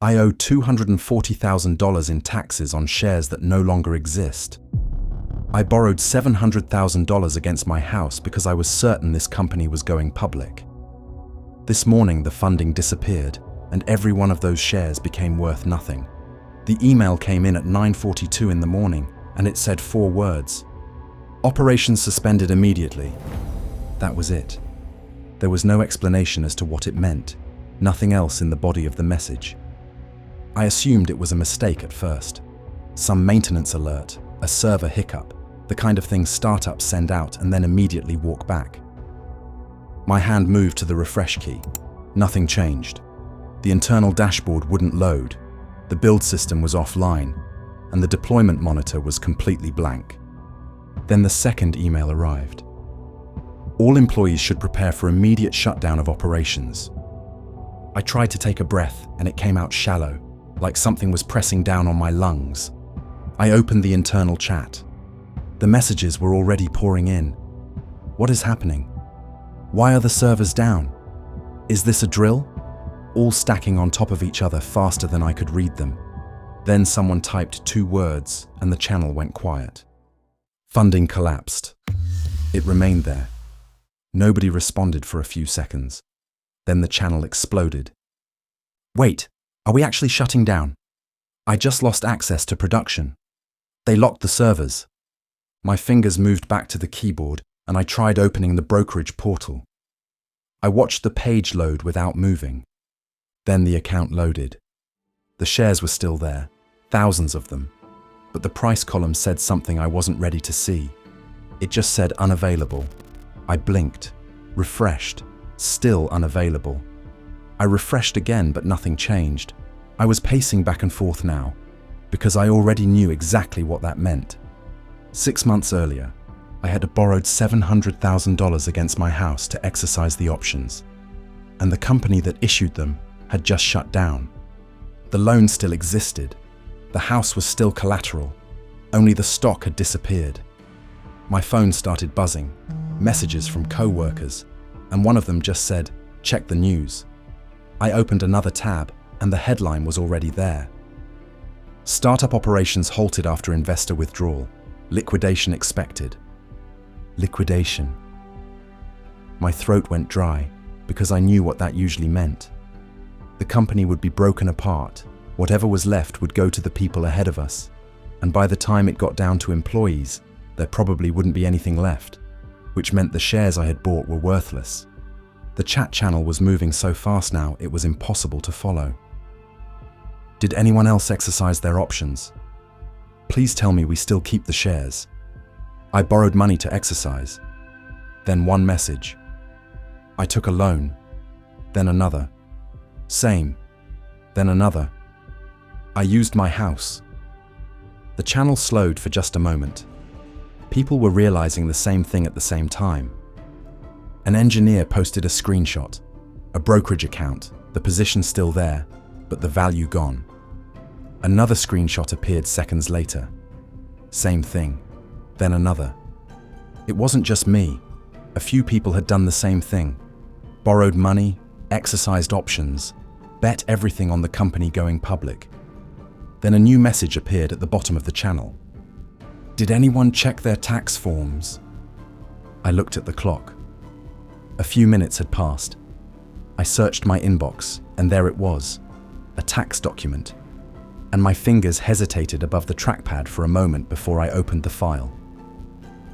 I owe $240,000 in taxes on shares that no longer exist. I borrowed $700,000 against my house because I was certain this company was going public. This morning, the funding disappeared, and every one of those shares became worth nothing. The email came in at 9:42 in the morning, and it said 4 words. Operations suspended immediately. That was it. There was no explanation as to what it meant, nothing else in the body of the message. I assumed it was a mistake at first. Some maintenance alert, a server hiccup, the kind of thing startups send out and then immediately walk back. My hand moved to the refresh key. Nothing changed. The internal dashboard wouldn't load, the build system was offline, and the deployment monitor was completely blank. Then the second email arrived. All employees should prepare for immediate shutdown of operations. I tried to take a breath and it came out shallow, like something was pressing down on my lungs. I opened the internal chat. The messages were already pouring in. What is happening? Why are the servers down? Is this a drill? All stacking on top of each other faster than I could read them. Then someone typed 2 words and the channel went quiet. Funding collapsed. It remained there. Nobody responded for a few seconds. Then the channel exploded. Wait, are we actually shutting down? I just lost access to production. They locked the servers. My fingers moved back to the keyboard and I tried opening the brokerage portal. I watched the page load without moving. Then the account loaded. The shares were still there, thousands of them, but the price column said something I wasn't ready to see. It just said unavailable. I blinked, refreshed, still unavailable. I refreshed again, but nothing changed. I was pacing back and forth now, because I already knew exactly what that meant. 6 months earlier, I had borrowed $700,000 against my house to exercise the options, and the company that issued them had just shut down. The loan still existed. The house was still collateral, only the stock had disappeared. My phone started buzzing, messages from co-workers, and one of them just said, "Check the news." I opened another tab, and the headline was already there. Startup operations halted after investor withdrawal. Liquidation expected. Liquidation. My throat went dry, because I knew what that usually meant. The company would be broken apart. Whatever was left would go to the people ahead of us, and by the time it got down to employees, there probably wouldn't be anything left, which meant the shares I had bought were worthless. The chat channel was moving so fast now it was impossible to follow. Did anyone else exercise their options? Please tell me we still keep the shares. I borrowed money to exercise. Then one message. I took a loan. Then another. Same. Then another. I used my house. The channel slowed for just a moment. People were realizing the same thing at the same time. An engineer posted a screenshot, a brokerage account, the position still there, but the value gone. Another screenshot appeared seconds later. Same thing. Then another. It wasn't just me. A few people had done the same thing. Borrowed money, exercised options, bet everything on the company going public. Then a new message appeared at the bottom of the channel. Did anyone check their tax forms? I looked at the clock. A few minutes had passed. I searched my inbox, and there it was, a tax document, and my fingers hesitated above the trackpad for a moment before I opened the file.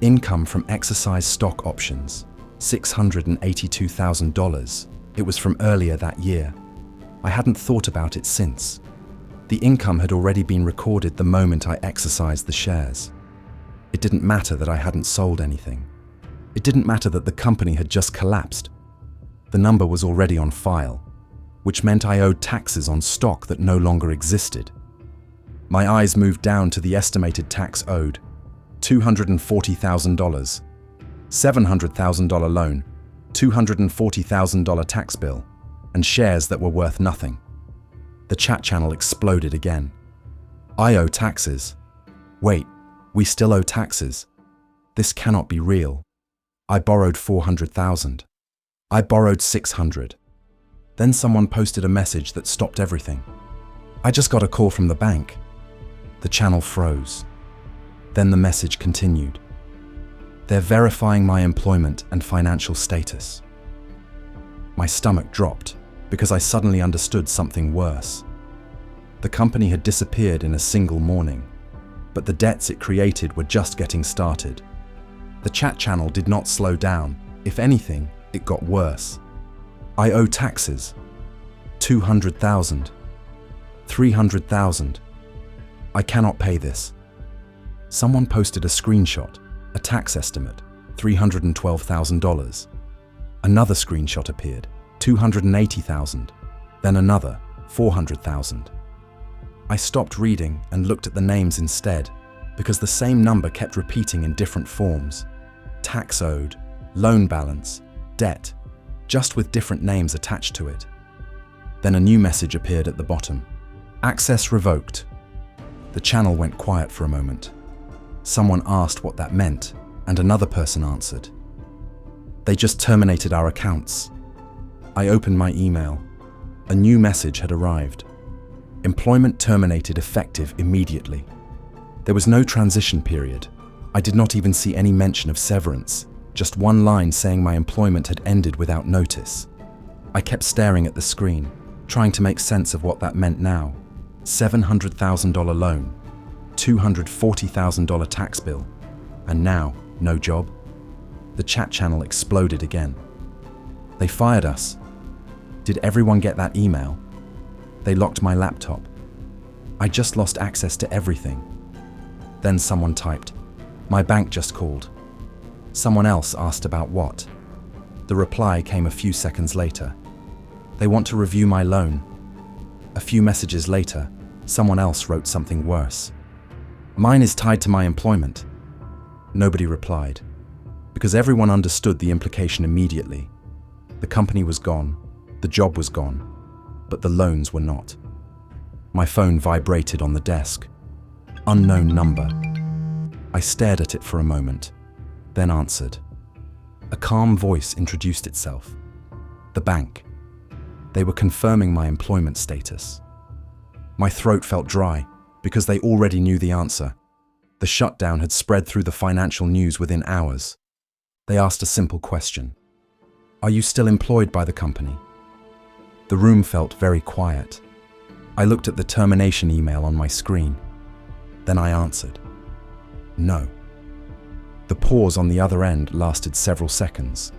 Income from exercise stock options, $682,000. It was from earlier that year. I hadn't thought about it since. The income had already been recorded the moment I exercised the shares. It didn't matter that I hadn't sold anything. It didn't matter that the company had just collapsed. The number was already on file, which meant I owed taxes on stock that no longer existed. My eyes moved down to the estimated tax owed, $240,000, $700,000 loan, $240,000 tax bill, and shares that were worth nothing. The chat channel exploded again. I owe taxes. Wait, we still owe taxes. This cannot be real. I borrowed $400,000. I borrowed $600. Then someone posted a message that stopped everything. I just got a call from the bank. The channel froze. Then the message continued. They're verifying my employment and financial status. My stomach dropped because I suddenly understood something worse. The company had disappeared in a single morning, but the debts it created were just getting started. The chat channel did not slow down. If anything, it got worse. I owe taxes. 200,000. 300,000. I cannot pay this. Someone posted a screenshot, a tax estimate, $312,000. Another screenshot appeared, 280,000. Then another, 400,000. I stopped reading and looked at the names instead, because the same number kept repeating in different forms. Tax owed, loan balance, debt, just with different names attached to it. Then a new message appeared at the bottom. Access revoked. The channel went quiet for a moment. Someone asked what that meant, and another person answered. They just terminated our accounts. I opened my email. A new message had arrived. Employment terminated effective immediately. There was no transition period. I did not even see any mention of severance, just one line saying my employment had ended without notice. I kept staring at the screen, trying to make sense of what that meant now. $700,000 loan, $240,000 tax bill, and now no job. The chat channel exploded again. They fired us. Did everyone get that email? They locked my laptop. I just lost access to everything. Then someone typed, "My bank just called." Someone else asked about what. The reply came a few seconds later. They want to review my loan. A few messages later, someone else wrote something worse. Mine is tied to my employment. Nobody replied, because everyone understood the implication immediately. The company was gone, the job was gone, but the loans were not. My phone vibrated on the desk. Unknown number. I stared at it for a moment, then answered. A calm voice introduced itself. The bank. They were confirming my employment status. My throat felt dry because they already knew the answer. The shutdown had spread through the financial news within hours. They asked a simple question. Are you still employed by the company? The room felt very quiet. I looked at the termination email on my screen. Then I answered. No. The pause on the other end lasted several seconds.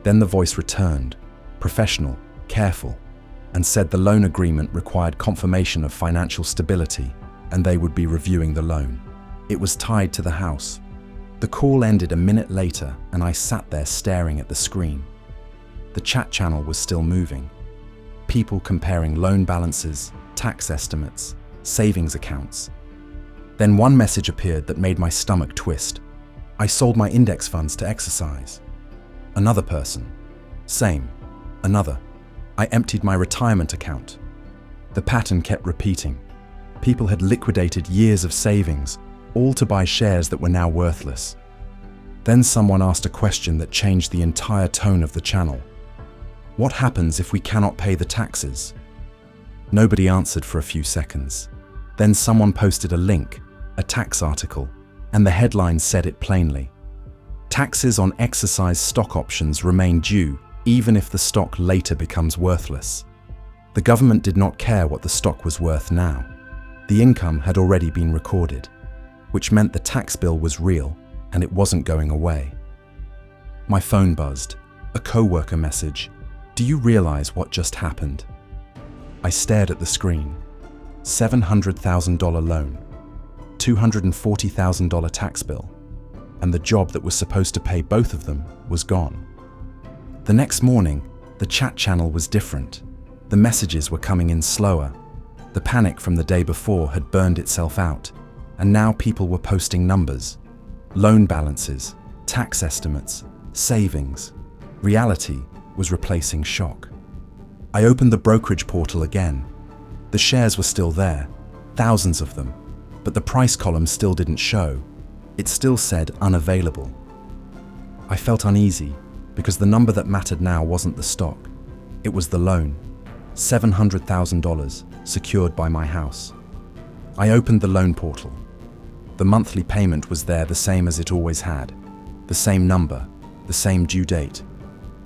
Then the voice returned, professional, careful, and said the loan agreement required confirmation of financial stability and they would be reviewing the loan. It was tied to the house. The call ended a minute later and I sat there staring at the screen. The chat channel was still moving. People comparing loan balances, tax estimates, savings accounts. Then one message appeared that made my stomach twist. I sold my index funds to exercise. Another person. Same. Another. I emptied my retirement account. The pattern kept repeating. People had liquidated years of savings, all to buy shares that were now worthless. Then someone asked a question that changed the entire tone of the channel. What happens if we cannot pay the taxes? Nobody answered for a few seconds. Then someone posted a link, a tax article, and the headline said it plainly. Taxes on exercise stock options remain due even if the stock later becomes worthless. The government did not care what the stock was worth now. The income had already been recorded, which meant the tax bill was real and it wasn't going away. My phone buzzed. A coworker message. Do you realize what just happened? I stared at the screen. $700,000 loan, $240,000 tax bill, and the job that was supposed to pay both of them was gone. The next morning, the chat channel was different. The messages were coming in slower. The panic from the day before had burned itself out, and now people were posting numbers, loan balances, tax estimates, savings. Reality was replacing shock. I opened the brokerage portal again. The shares were still there, thousands of them, but the price column still didn't show. It still said unavailable. I felt uneasy because the number that mattered now wasn't the stock. It was the loan, $700,000, secured by my house. I opened the loan portal. The monthly payment was there, the same as it always had. The same number, the same due date.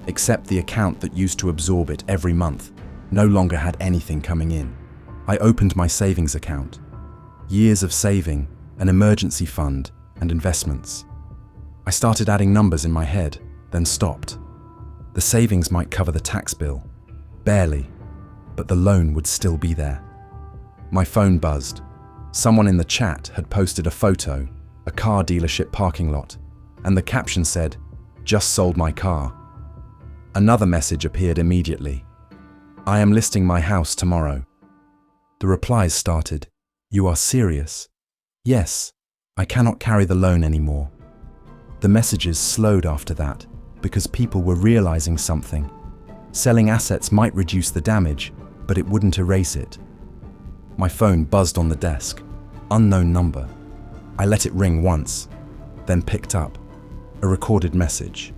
Except the account that used to absorb it every month no longer had anything coming in. I opened my savings account. Years of saving, an emergency fund, and investments. I started adding numbers in my head, then stopped. The savings might cover the tax bill. Barely. But the loan would still be there. My phone buzzed. Someone in the chat had posted a photo, a car dealership parking lot, and the caption said, "Just sold my car." Another message appeared immediately. "I am listing my house tomorrow." The replies started. "You are serious?" "Yes, I cannot carry the loan anymore." The messages slowed after that because people were realizing something. Selling assets might reduce the damage, but it wouldn't erase it. My phone buzzed on the desk. Unknown number. I let it ring once, then picked up. A recorded message.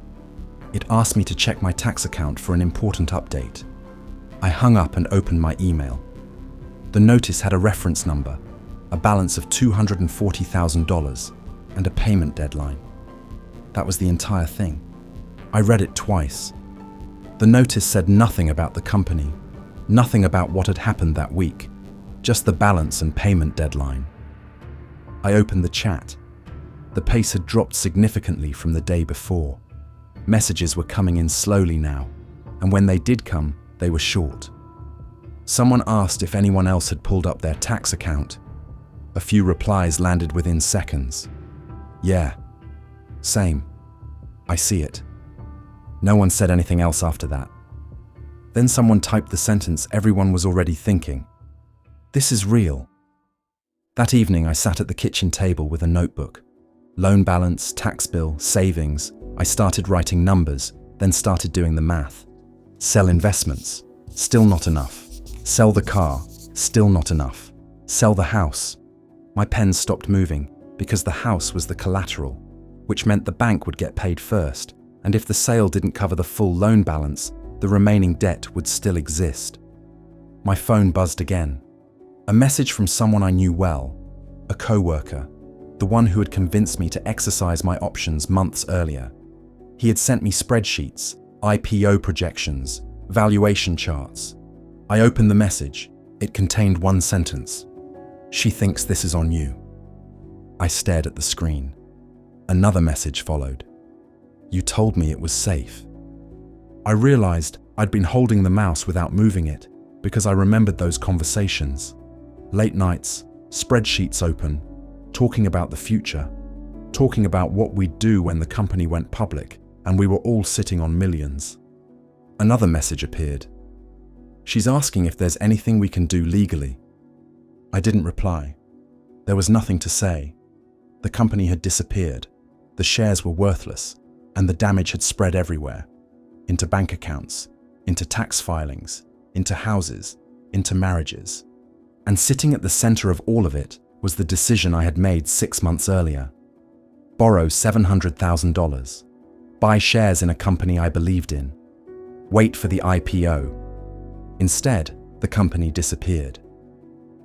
It asked me to check my tax account for an important update. I hung up and opened my email. The notice had a reference number, a balance of $240,000, and a payment deadline. That was the entire thing. I read it twice. The notice said nothing about the company, nothing about what had happened that week, just the balance and payment deadline. I opened the chat. The pace had dropped significantly from the day before. Messages were coming in slowly now, and when they did come, they were short. Someone asked if anyone else had pulled up their tax account. A few replies landed within seconds. "Yeah. Same. I see it." No one said anything else after that. Then someone typed the sentence everyone was already thinking. "This is real." That evening I sat at the kitchen table with a notebook. Loan balance, tax bill, savings. I started writing numbers, then started doing the math. Sell investments. Still not enough. Sell the car. Still not enough. Sell the house. My pen stopped moving because the house was the collateral, which meant the bank would get paid first, and if the sale didn't cover the full loan balance, the remaining debt would still exist. My phone buzzed again. A message from someone I knew well, a co-worker, the one who had convinced me to exercise my options months earlier. He had sent me spreadsheets, IPO projections, valuation charts. I opened the message. It contained one sentence. "She thinks this is on you." I stared at the screen. Another message followed. "You told me it was safe." I realized I'd been holding the mouse without moving it because I remembered those conversations. Late nights, spreadsheets open, talking about the future, talking about what we'd do when the company went public and we were all sitting on millions. Another message appeared. "She's asking if there's anything we can do legally." I didn't reply. There was nothing to say. The company had disappeared, the shares were worthless, and the damage had spread everywhere. Into bank accounts, into tax filings, into houses, into marriages. And sitting at the center of all of it was the decision I had made 6 months earlier. Borrow $700,000. Buy shares in a company I believed in. Wait for the IPO. Instead, the company disappeared.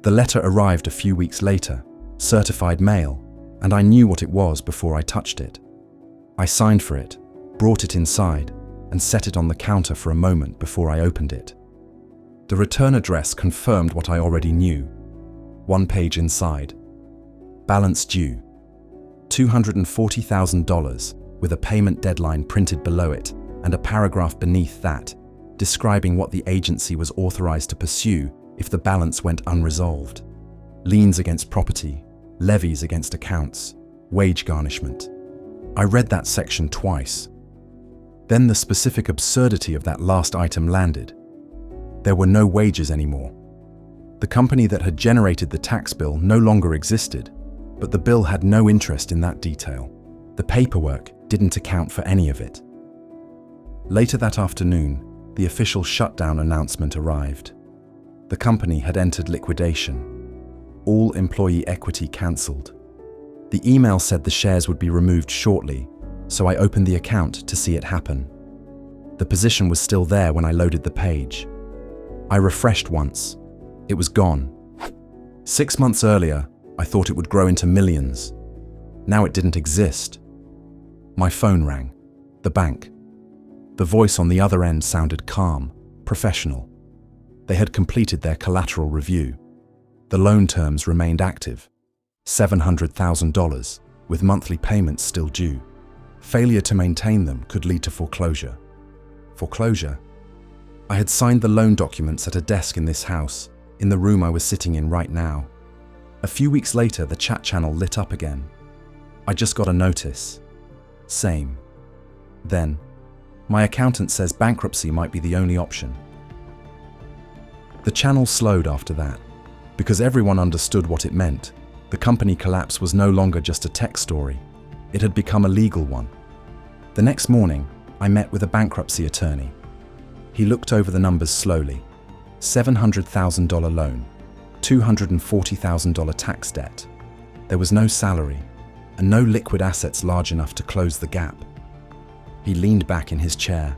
The letter arrived a few weeks later, certified mail, and I knew what it was before I touched it. I signed for it, brought it inside, and set it on the counter for a moment before I opened it. The return address confirmed what I already knew. 1 page inside. Balance due. $240,000 with a payment deadline printed below it and a paragraph beneath that describing what the agency was authorized to pursue if the balance went unresolved. Liens against property, levies against accounts, wage garnishment. I read that section twice. Then the specific absurdity of that last item landed. There were no wages anymore. The company that had generated the tax bill no longer existed, but the bill had no interest in that detail. The paperwork didn't account for any of it. Later that afternoon, the official shutdown announcement arrived. The company had entered liquidation. All employee equity cancelled. The email said the shares would be removed shortly, so I opened the account to see it happen. The position was still there when I loaded the page. I refreshed once. It was gone. 6 months earlier, I thought it would grow into millions. Now it didn't exist. My phone rang. The bank. The voice on the other end sounded calm, professional. They had completed their collateral review. The loan terms remained active. $700,000, with monthly payments still due. Failure to maintain them could lead to foreclosure. Foreclosure? I had signed the loan documents at a desk in this house, in the room I was sitting in right now. A few weeks later, the chat channel lit up again. I just got a notice. Same. Then, my accountant says bankruptcy might be the only option. The channel slowed after that, because everyone understood what it meant. The company collapse was no longer just a tech story. It had become a legal one. The next morning, I met with a bankruptcy attorney. He looked over the numbers slowly. $700,000 loan, $240,000 tax debt. There was no salary, and no liquid assets large enough to close the gap. He leaned back in his chair.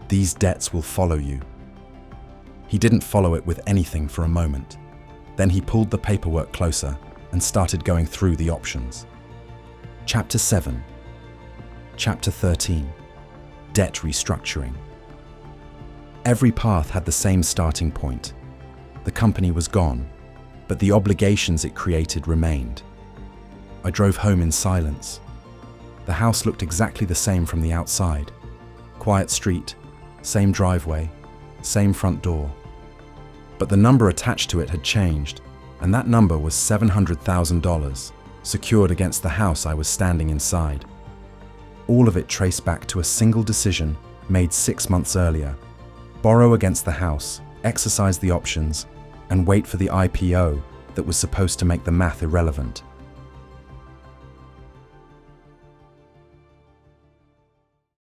These debts will follow you. He didn't follow it with anything for a moment. Then he pulled the paperwork closer and started going through the options. Chapter 7. Chapter 13. Debt restructuring. Every path had the same starting point. The company was gone, but the obligations it created remained. I drove home in silence. The house looked exactly the same from the outside. Quiet street, same driveway, same front door. But the number attached to it had changed, and that number was $700,000, secured against the house I was standing inside. All of it traced back to a single decision made 6 months earlier. Borrow against the house, exercise the options, and wait for the IPO that was supposed to make the math irrelevant.